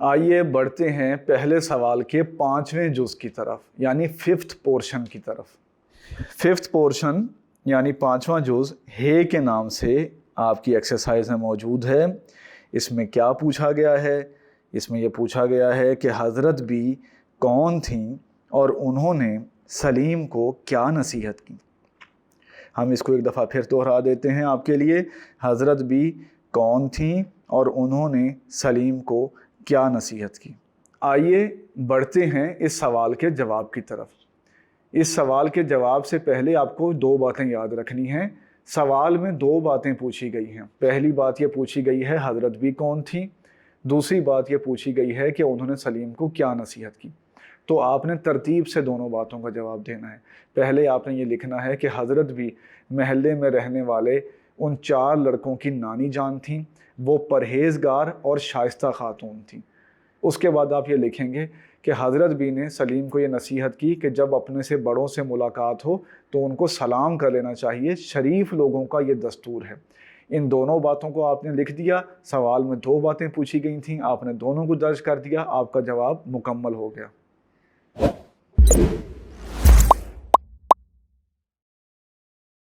آئیے بڑھتے ہیں پہلے سوال کے 5ویں جز کی طرف، یعنی 5th پورشن کی طرف۔ 5th پورشن یعنی 5واں جز ہے کے نام سے آپ کی ایکسرسائز میں موجود ہے۔ اس میں کیا پوچھا گیا ہے؟ اس میں یہ پوچھا گیا ہے کہ حضرت بی کون تھیں اور انہوں نے سلیم کو کیا نصیحت کی۔ ہم اس کو ایک دفعہ پھر دوہرا دیتے ہیں آپ کے لیے۔ حضرت بی کون تھیں اور انہوں نے سلیم کو کیا نصیحت کی۔ آئیے بڑھتے ہیں اس سوال کے جواب کی طرف۔ اس سوال کے جواب سے پہلے آپ کو 2 باتیں یاد رکھنی ہیں۔ سوال میں 2 باتیں پوچھی گئی ہیں۔ پہلی بات یہ پوچھی گئی ہے حضرت بی کون تھیں، دوسری بات یہ پوچھی گئی ہے کہ انہوں نے سلیم کو کیا نصیحت کی۔ تو آپ نے ترتیب سے دونوں باتوں کا جواب دینا ہے۔ پہلے آپ نے یہ لکھنا ہے کہ حضرت بھی محلے میں رہنے والے ان 4 لڑکوں کی نانی جان تھیں، وہ پرہیزگار اور شائستہ خاتون تھیں۔ اس کے بعد آپ یہ لکھیں گے کہ حضرت بھی نے سلیم کو یہ نصیحت کی کہ جب اپنے سے بڑوں سے ملاقات ہو تو ان کو سلام کر لینا چاہیے، شریف لوگوں کا یہ دستور ہے۔ ان دونوں باتوں کو آپ نے لکھ دیا۔ سوال میں 2 باتیں پوچھی گئی تھیں، آپ نے دونوں کو درج کر دیا، آپ کا جواب مکمل ہو گیا۔